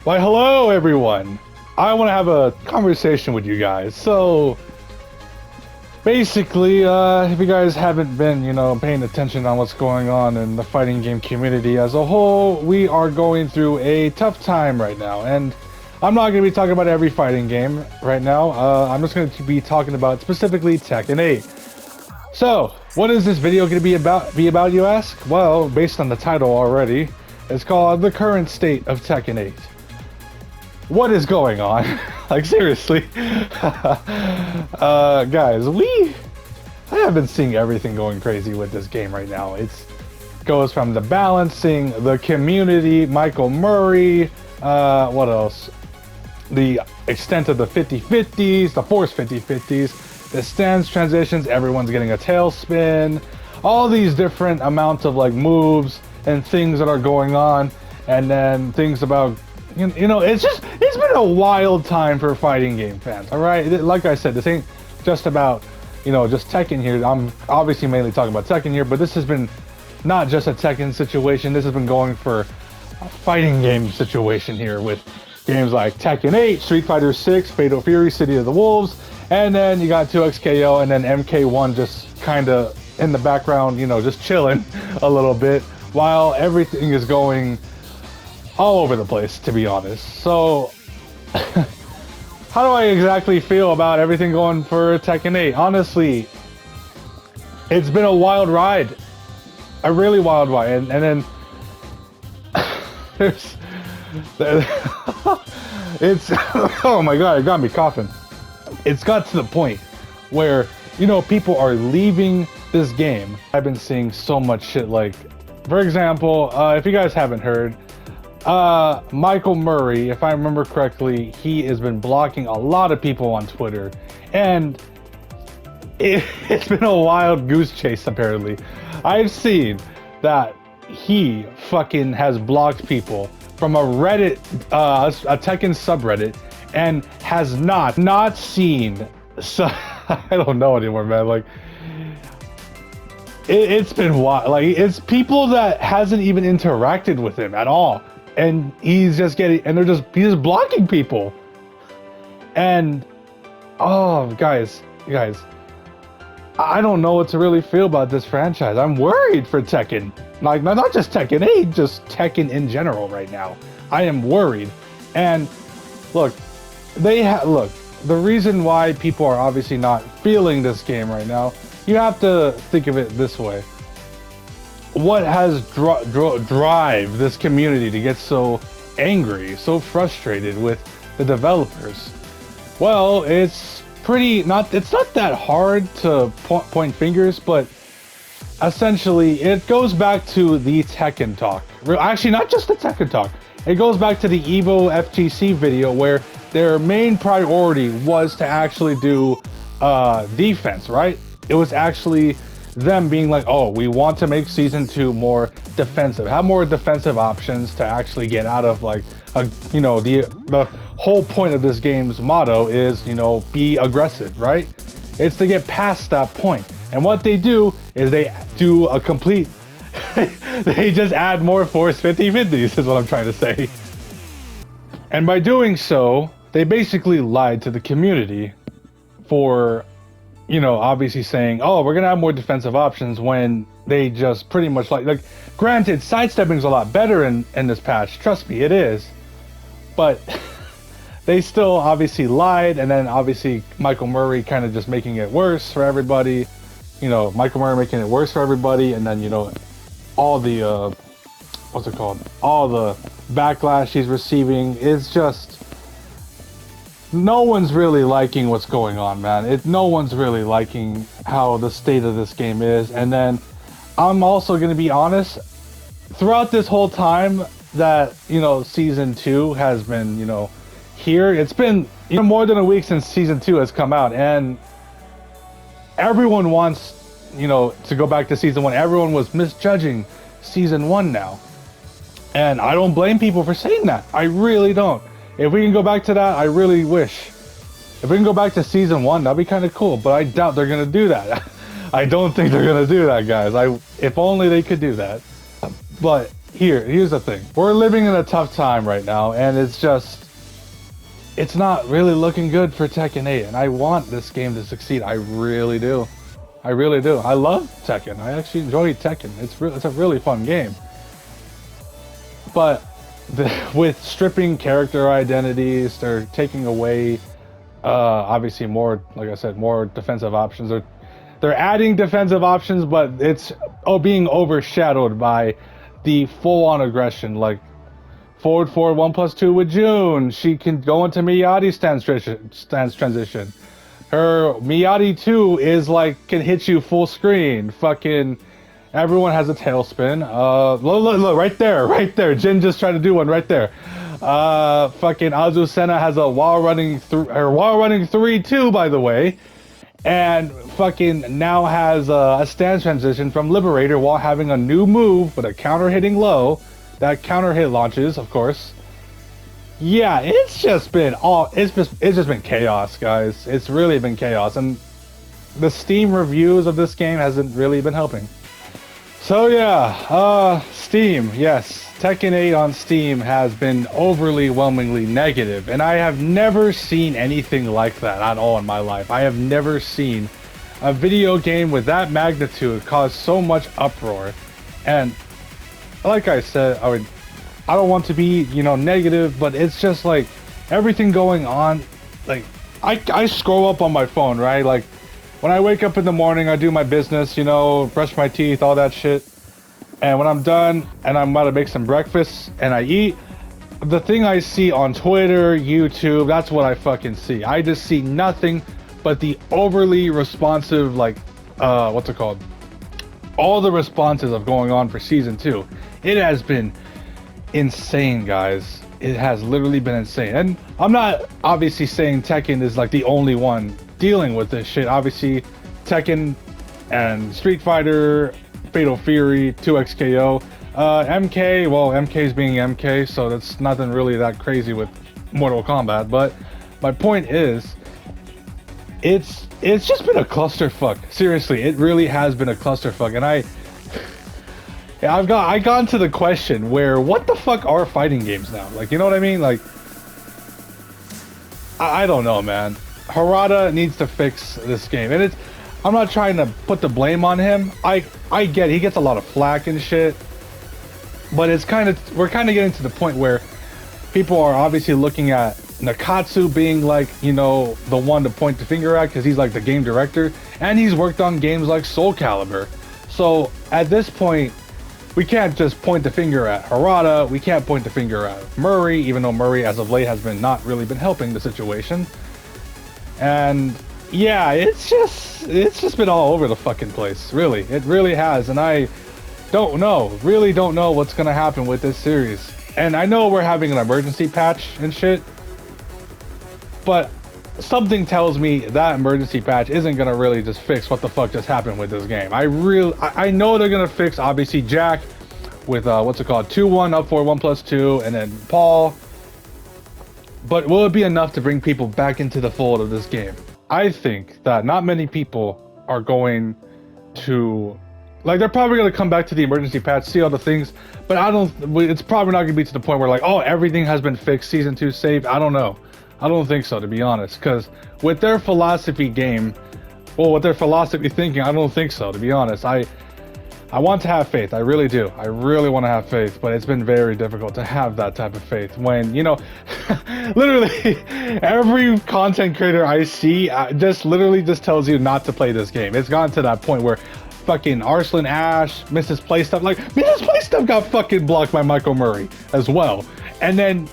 Why, hello everyone! I want to have a conversation with you guys. So, basically, if you guys haven't been, paying attention on what's going on in the fighting game community as a whole, we are going through a tough time right now. And I'm not going to be talking about every fighting game right now. I'm just going to be talking about specifically Tekken 8. So, what is this video going to be about, you ask? Well, based on the title already, it's called The Current State of Tekken 8. What is going on? Like, seriously. Guys, I have been seeing everything going crazy with this game right now. It goes from the balancing, the community, Michael Murray, what else? The extent of the 50-50s, the force 50-50s, the stance transitions, everyone's getting a tailspin, all these different amounts of like moves and things that are going on, and then things about it's been a wild time for fighting game fans. All right, like I said, this ain't just about just Tekken here. I'm obviously mainly talking about Tekken here, but this has been not just a Tekken situation. This has been going for a fighting game situation here with games like Tekken 8, Street Fighter 6, Fatal Fury, City of the Wolves, and then you got 2XKO and then MK1 just kind of in the background, just chilling a little bit while everything is going all over the place, to be honest. So, how do I exactly feel about everything going for Tekken 8? Honestly, it's been a wild ride. A really wild ride. And then, it's, oh my god, it got me coughing. It's got to the point where, people are leaving this game. I've been seeing so much shit like, for example, if you guys haven't heard, Michael Murray, if I remember correctly, he has been blocking a lot of people on Twitter, and it's been a wild goose chase apparently. I've seen that he fucking has blocked people from a Reddit, a Tekken subreddit, and has not seen, so I don't know anymore, man. Like, it's been wild. Like, it's people that hasn't even interacted with him at all. And he's just he's just blocking people. And, oh, guys, I don't know what to really feel about this franchise. I'm worried for Tekken. Like, not just Tekken 8, just Tekken in general right now. I am worried. And, look, the reason why people are obviously not feeling this game right now, you have to think of it this way. What has drive this community to get so angry, so frustrated with the developers? Well, it's not that hard to point fingers, but essentially it goes back to the Tekken talk. Actually, not just the Tekken talk. It goes back to the Evo FGC video where their main priority was to actually do defense, right? It was actually them being like, oh, we want to make season 2 more defensive, have more defensive options to actually get out of like the whole point of this game's motto is be aggressive, right? It's to get past that point. And what they do is they do a complete they just add more force 50-50s is what I'm trying to say. And by doing so, they basically lied to the community for obviously saying, oh, we're gonna have more defensive options when they just pretty much like granted, sidestepping is a lot better in this patch, trust me, it is, but they still obviously lied. And then obviously Michael Murray kind of just making it worse for everybody, Michael Murray making it worse for everybody, and then all the all the backlash he's receiving is just, no one's really liking what's going on, man. No one's really liking how the state of this game is. And then I'm also going to be honest, throughout this whole time that, season 2 has been, here, it's been more than a week since season 2 has come out, and everyone wants, to go back to season 1. Everyone was misjudging season 1 now. And I don't blame people for saying that. I really don't. If we can go back to that, I really wish. If we can go back to season 1, that'd be kind of cool, but I doubt they're gonna do that. I don't think they're gonna do that, guys. If only they could do that. But here's the thing. We're living in a tough time right now, and it's not really looking good for Tekken 8, and I want this game to succeed. I really do. I really do. I love Tekken. I actually enjoy Tekken. It's a really fun game. But with stripping character identities, they're taking away, obviously more, like I said, more defensive options. They're adding defensive options, but it's being overshadowed by the full-on aggression, like forward 1+2 with June. She can go into Miyagi stance transition. Her Miyagi 2 is like, can hit you full screen. Fucking everyone has a tailspin. Look, right there. Jin just tried to do one right there. Fucking Azucena has a wall running 3 too, by the way. And fucking now has a stance transition from Liberator while having a new move with a counter hitting low. That counter hit launches, of course. Yeah, it's just been chaos, guys. It's really been chaos, and the Steam reviews of this game hasn't really been helping. So yeah, Steam, yes, Tekken 8 on Steam has been overwhelmingly negative, and I have never seen anything like that at all in my life. I have never seen a video game with that magnitude cause so much uproar. And like I said, I don't want to be, negative, but it's just like everything going on. Like I scroll up on my phone, right? Like when I wake up in the morning, I do my business, brush my teeth, all that shit. And when I'm done and I'm about to make some breakfast and I eat, the thing I see on Twitter, YouTube, that's what I fucking see. I just see nothing but the overly responsive, like, what's it called? All the responses of going on for season 2. It has been insane, guys. It has literally been insane. And I'm not obviously saying Tekken is like the only one dealing with this shit. Obviously, Tekken and Street Fighter, Fatal Fury, 2XKO, MK, well, MK's being MK, so that's nothing really that crazy with Mortal Kombat. But my point is, it's just been a clusterfuck. Seriously, it really has been a clusterfuck. And I got into the question where, what the fuck are fighting games now? Like, you know what I mean? Like, I don't know, man. Harada needs to fix this game, and I'm not trying to put the blame on him. I get it. He gets a lot of flack and shit, but we're kind of getting to the point where people are obviously looking at Nakatsu being like, the one to point the finger at because he's like the game director, and he's worked on games like Soul Calibur. So at this point, we can't just point the finger at Harada. We can't point the finger at Murray, even though Murray as of late has not really been helping the situation. And yeah, it's just been all over the fucking place. Really, it really has. And I really don't know what's gonna happen with this series. And I know we're having an emergency patch and shit, but something tells me that emergency patch isn't gonna really just fix what the fuck just happened with this game. I know they're gonna fix, obviously, Jack with 2-1 up for 1+2, and then Paul. But will it be enough to bring people back into the fold of this game? I think that not many people are going to, like, they're probably gonna come back to the emergency patch, see all the things, but it's probably not gonna be to the point where like, oh, everything has been fixed, season 2 saved. I don't know. I don't think so, to be honest, because with their philosophy thinking, I don't think so, to be honest. I want to have faith. I really do. I really want to have faith, but it's been very difficult to have that type of faith when, literally every content creator I see just tells you not to play this game. It's gotten to that point where fucking Arslan Ash, Mrs. Playstuff, like Mrs. Playstuff got fucking blocked by Michael Murray as well. And then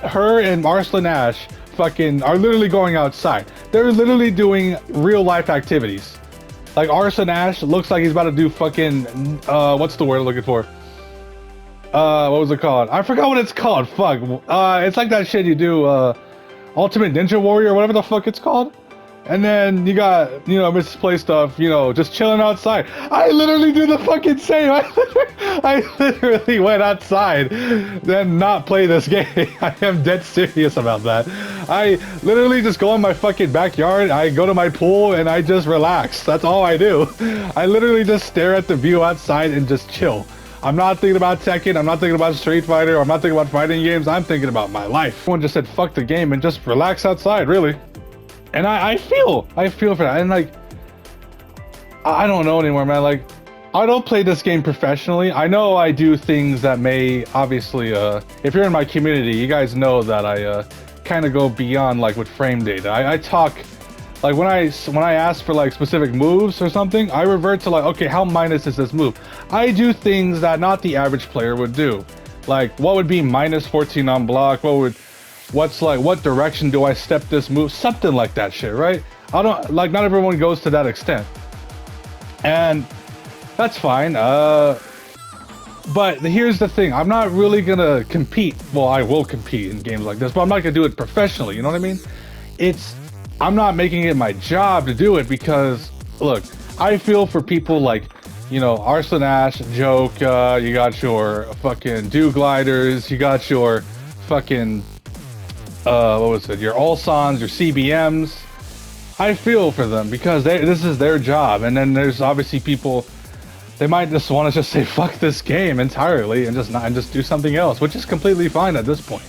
her and Arslan Ash fucking are literally going outside. They're literally doing real life activities. Like Arslan Ash looks like he's about to do fucking what's the word I'm looking for? What was it called? I forgot what it's called. Fuck. It's like that shit you do, Ultimate Ninja Warrior, whatever the fuck it's called. And then you got, Mrs. Playstuff, just chilling outside. I literally do the fucking same. I literally went outside, then not play this game. I am dead serious about that. I literally just go in my fucking backyard, I go to my pool, and I just relax. That's all I do. I literally just stare at the view outside and just chill. I'm not thinking about Tekken. I'm not thinking about Street Fighter. I'm not thinking about fighting games. I'm thinking about my life. Everyone just said fuck the game and just relax outside, really. And I feel for that. And like, I don't know anymore, man. Like, I don't play this game professionally. I know I do things that may obviously, if you're in my community, you guys know that I kind of go beyond like with frame data. I talk like when I ask for like specific moves or something, I revert to like, okay, how minus is this move? I do things that not the average player would do. Like, what would be minus 14 on block? What direction do I step this move? Something like that shit, right? I don't like, not everyone goes to that extent. And that's fine. But here's the thing. I'm not really gonna compete. Well, I will compete in games like this, but I'm not gonna do it professionally. You know what I mean? I'm not making it my job to do it because, look, I feel for people like, you know, Arslan Ash, Joke, you got your fucking Dew Gliders, you got your fucking, what was it, your Olsons, your CBMs. I feel for them because this is their job. And then there's obviously people, they might just want to just say fuck this game entirely and just do something else, which is completely fine at this point.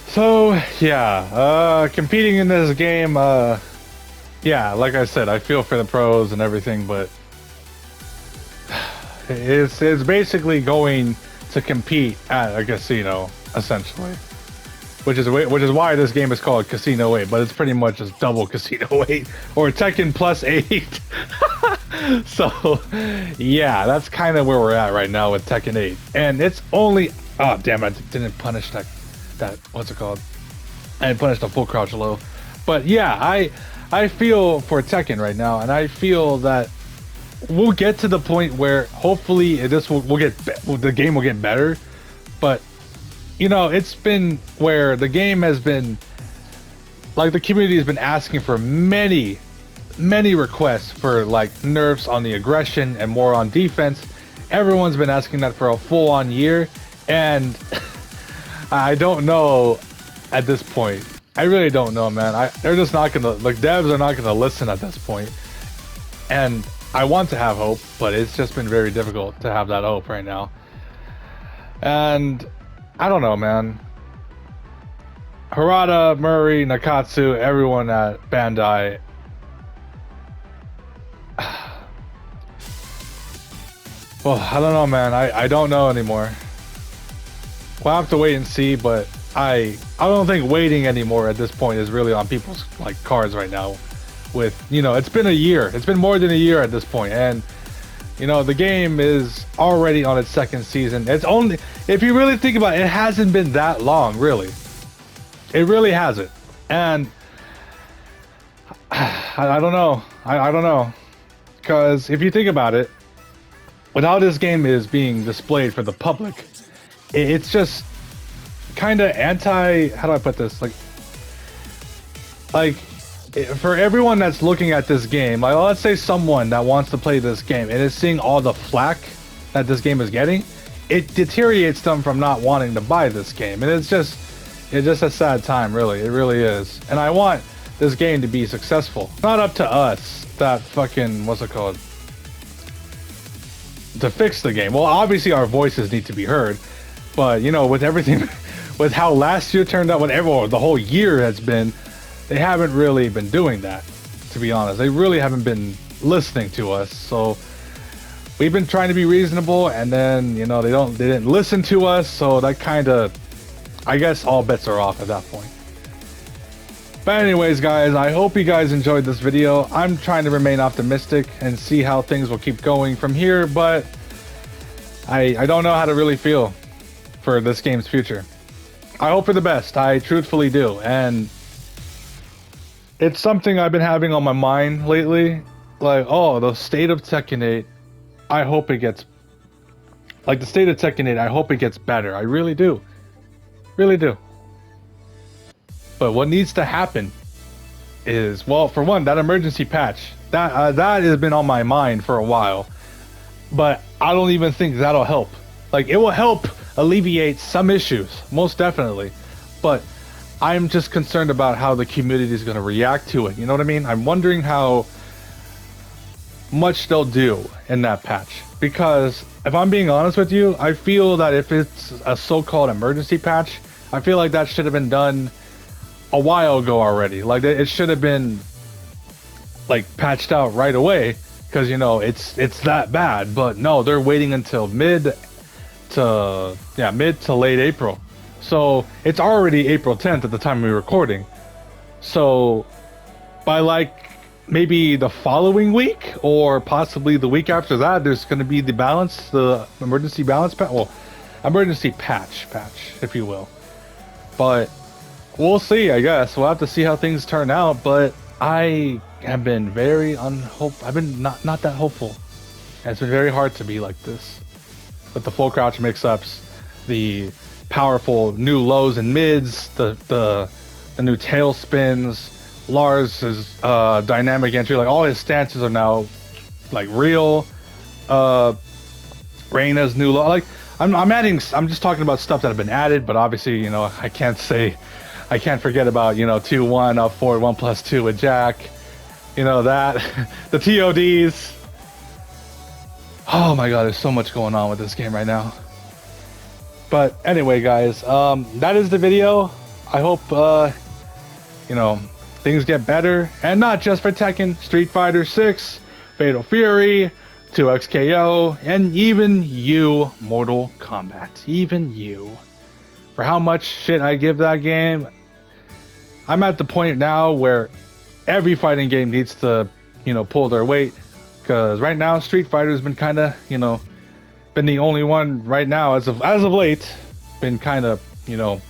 So yeah, competing in this game, yeah, like I said, I feel for the pros and everything, but it's basically going to compete at a casino essentially. Which is why this game is called Casino 8, but it's pretty much just double Casino 8 or Tekken plus 8. So, yeah, that's kind of where we're at right now with Tekken 8. And it's only, oh damn, I didn't punish that what's it called? I didn't punish the full crouch low. But yeah, I feel for Tekken right now, and I feel that we'll get to the point where hopefully the game will get better, but you know, it's been where the game has been, like, the community has been asking for many requests for, like, nerfs on the aggression and more on defense. Everyone's been asking that for a full-on year, and I don't know at this point. I really don't know, man. They're just not gonna, like, devs are not gonna listen at this point. And I want to have hope, but it's just been very difficult to have that hope right now. And I don't know, man. Harada, Murray, Nakatsu, everyone at Bandai. Well, I don't know, man. I don't know anymore. We'll have to wait and see, but I don't think waiting anymore at this point is really on people's like cards right now. With, you know, it's been a year. It's been more than a year at this point, and you know, the game is already on its second season. It's only, if you really think about it, it hasn't been that long, really. It really hasn't. And I don't know. I don't know. Because if you think about it, with how this game is being displayed for the public, it's just kind of anti, how do I put this? Like, for everyone that's looking at this game, like, let's say someone that wants to play this game and is seeing all the flack that this game is getting, it deteriorates them from not wanting to buy this game. And it's just a sad time, really. It really is. And I want this game to be successful. It's not up to us that fucking, what's it called, to fix the game. Well, obviously our voices need to be heard, but you know, with everything, with how last year turned out, whatever the whole year has been, they haven't really been doing that, to be honest. They really haven't been listening to us. So we've been trying to be reasonable, and then, you know, they didn't listen to us. So that kind of, I guess all bets are off at that point. But anyways, guys, I hope you guys enjoyed this video. I'm trying to remain optimistic and see how things will keep going from here, but I don't know how to really feel for this game's future. I hope for the best. I truthfully do. And it's something I've been having on my mind lately. Like, oh, the state of Tekken 8. I hope it gets... Like, the state of Tekken 8, I hope it gets better. I really do. Really do. But what needs to happen is, well, for one, that emergency patch. That has been on my mind for a while. But I don't even think that'll help. Like, it will help alleviate some issues, most definitely. But I'm just concerned about how the community is going to react to it. You know what I mean? I'm wondering how much they'll do in that patch. Because if I'm being honest with you, I feel that if it's a so-called emergency patch, I feel like that should have been done a while ago already. Like it should have been like patched out right away, because you know it's that bad. But no, they're waiting until mid to late April. So it's already April 10th at the time we're recording. So by like maybe the following week or possibly the week after that, there's going to be the emergency balance patch, well, emergency patch, if you will. But we'll see, I guess. We'll have to see how things turn out. But I have been very I've been not that hopeful. And it's been very hard to be like this. With the full crouch mix-ups, the powerful new lows and mids, the new tail spins, Lars's dynamic entry, like all his stances are now like real. Reina's new low, like I'm just talking about stuff that have been added, but obviously, you know, I can't forget about, you know, 2-1 up forward 1+2 with Jack, you know, that the TODs. Oh my god, there's so much going on with this game right now. But anyway, guys, that is the video. I hope you know, things get better, and not just for Tekken, Street Fighter 6, Fatal Fury, 2XKO, and even you, Mortal Kombat. Even you. For how much shit I give that game, I'm at the point now where every fighting game needs to, you know, pull their weight. Because right now, Street Fighter's been kind of, you know, been the only one right now, as of late, been kind of, you know,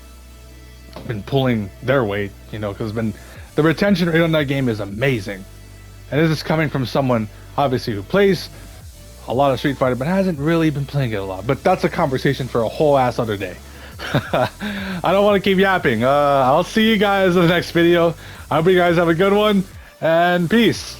been pulling their weight, you know, because the retention rate on that game is amazing. And this is coming from someone, obviously, who plays a lot of Street Fighter, but hasn't really been playing it a lot. But that's a conversation for a whole ass other day. I don't want to keep yapping. I'll see you guys in the next video. I hope you guys have a good one, and peace.